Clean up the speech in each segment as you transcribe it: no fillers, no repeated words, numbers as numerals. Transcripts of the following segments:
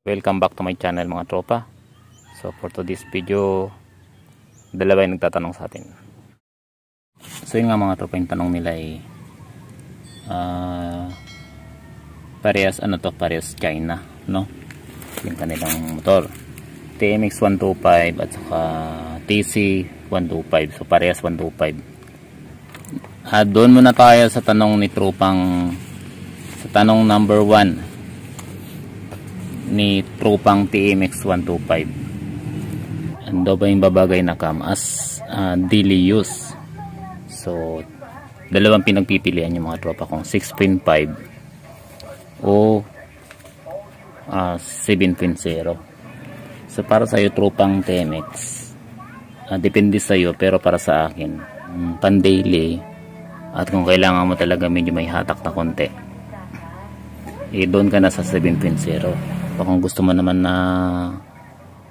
Welcome back to my channel mga tropa. So for today's video, dalawa yung nagtatanong sa atin. So yun nga mga tropa, yung tanong nila ay parehas parehas China, no? Yung kanilang motor TMX 125 at saka TC 125. So parehas 125. Doon muna tayo sa tanong ni tropang, sa tanong number 1 ni tropang TMX 125. Ano ba yung babagay na cam as daily use? So dalawang pinagpipilian yung mga tropa kung 6.5 o 7.0. So para sa iyo tropang TMX, depende sa iyo, pero para sa akin pan daily at kung kailangan mo talaga medyo may hatak na konti, doon ka na sa 7.0. Kung gusto mo naman na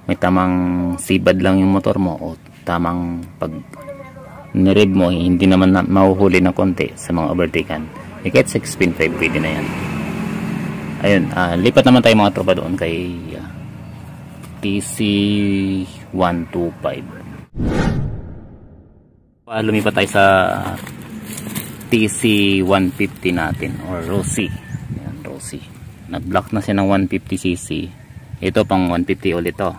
may tamang sibad lang yung motor mo o tamang pag nirib mo hindi naman mahuhuli ng konti sa mga overtaken, kahit 6.5 pwede na yan. Ayun, lipat naman tayo mga tropa doon kay TC 125. Lumipat tayo sa TC 150 natin, or Rossi. Ayan, Rossi. Nag-block na siya ng 150cc. Ito pang 150 ulit to.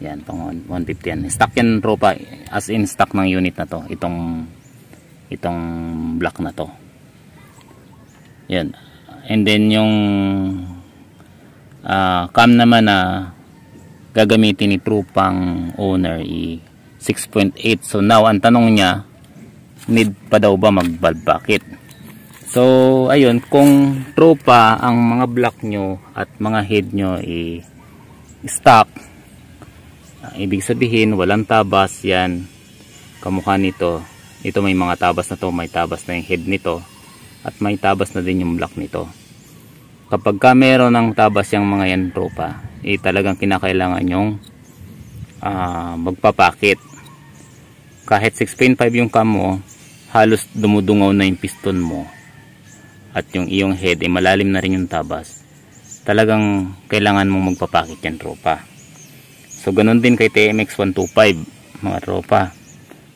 Yan, pang 150 yan. Stock yan tropa, as in stock ng unit na to. Itong block na to. Yan. And then yung cam naman na gagamitin ni tropang owner 6.8. So now ang tanong niya, need pa daw ba mag-valve bucket? So ayun, kung tropa ang mga block nyo at mga head nyo stock, ibig sabihin walang tabas yan, kamukha nito. Ito may mga tabas na to, may tabas na yung head nito at may tabas na din yung block nito. Kapag ka meron ng tabas yung mga yan tropa, talagang kinakailangan yung magpapakit. Kahit 6.5 yung cam mo, halos dumudungaw na yung piston mo at yung iyong head malalim na rin yung tabas, talagang kailangan mong magpapakit yan tropa. So ganun din kay TMX 125 mga tropa.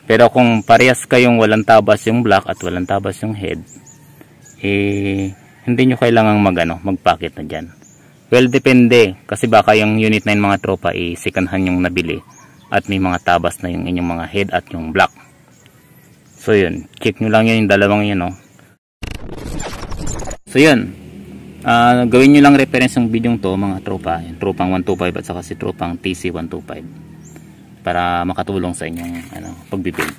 Pero kung parehas kayong walang tabas yung block at walang tabas yung head, hindi nyo kailangang magpakit na dyan. Well, depende, kasi baka yung unit na yung mga tropa second hand yung nabili at may mga tabas na yung inyong mga head at yung block. So yun, check nyo lang yun, yung dalawang yun, no? So yun, gawin nyo lang reference yung video to mga tropa, yung tropang 125 at saka si tropang TC 125, para makatulong sa inyong pagbibuild.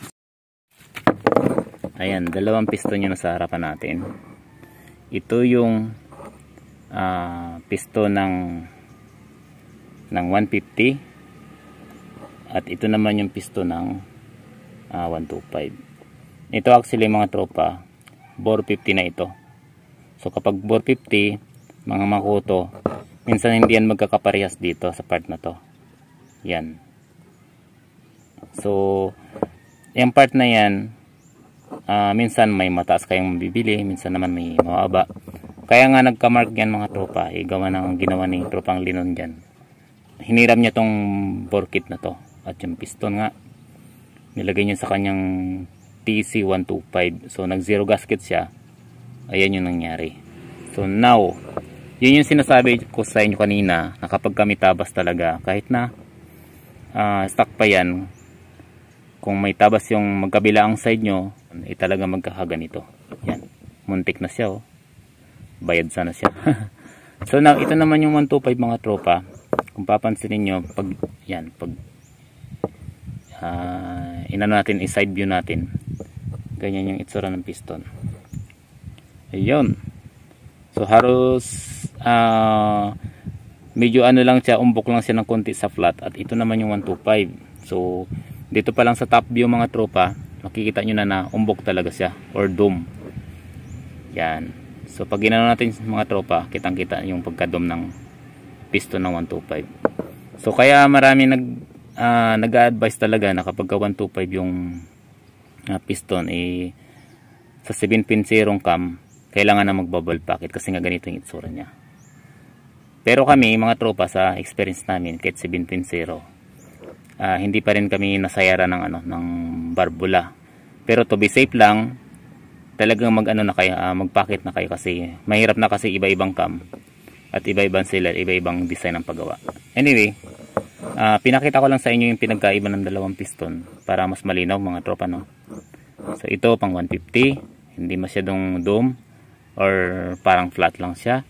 Ayan, dalawang piston yun sa harapan natin. Ito yung piston ng 150 at ito naman yung piston ng 125. Ito actually mga tropa, bore 50 na ito. So kapag bore 50, mga makoto, minsan hindi yan magkakaparehas dito sa part na to. Yan. So yung part na yan, minsan may mataas kayong mabibili, minsan naman may mababa. Kaya nga nagka-mark yan mga tropa, gawa ng ginawa ni tropang Linon dyan. Hiniram niya tong bore kit na to at yung piston nga nilagay niya sa kanyang TC 125. So nag zero gasket siya. Ayan yung nangyari. So now, yun yung sinasabi ko sa inyo kanina, na kapag kami tabas talaga, kahit na stock pa yan, kung may tabas yung magkabila ang side nyo, talaga magkakaganito. Yan, muntik na siya, oh. Bayad sana siya. So now, ito naman yung 125 mga tropa. Kung papansinin nyo, pag inano natin, i-side view natin, ganyan yung itsura ng piston. Ayun. So halos medyo lang siya, umbok lang siya ng konti sa flat. At ito naman yung 125. So dito pa lang sa top view mga tropa, makikita nyo na umbok talaga siya, or dome. Yan. So pag ginano natin mga tropa, kitang kita yung pagka-dome ng piston ng 125. So kaya marami nag-a-advise talaga na kapag 125 yung piston sa 7.0 cam, kailangan na magbubble packet kasi nga ganito yung itsura niya. Pero kami, mga tropa, sa experience namin, kahit 7.0, hindi pa rin kami nasayara ng, ng barbula. Pero to be safe lang, talagang na kayo, magpakit na kayo kasi mahirap na kasi iba-ibang cam at iba-ibang seller, iba-ibang design ng paggawa. Anyway, pinakita ko lang sa inyo yung pinagkaiba ng dalawang piston para mas malinaw mga tropa, no? So ito pang 150, hindi masyadong dome or parang flat lang siya.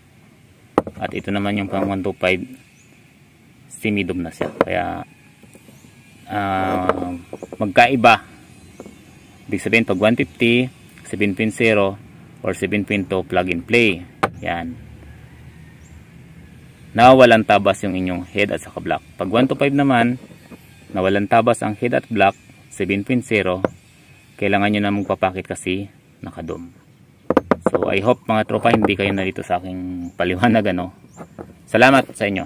At ito naman yung pang 125, semi-dome na siya. Kaya magkaiba. Ibig sabihin pag 150, 7.0 or 7.2 plug and play. Yan. Nawawalan tabas yung inyong head at saka block. Pag 125 naman, nawalan tabas ang head at block, 7.0, kailangan nyo na magpapakit kasi nakadome. So I hope mga tropa hindi kayo nalito sa aking paliwanag, ano. Salamat sa inyo.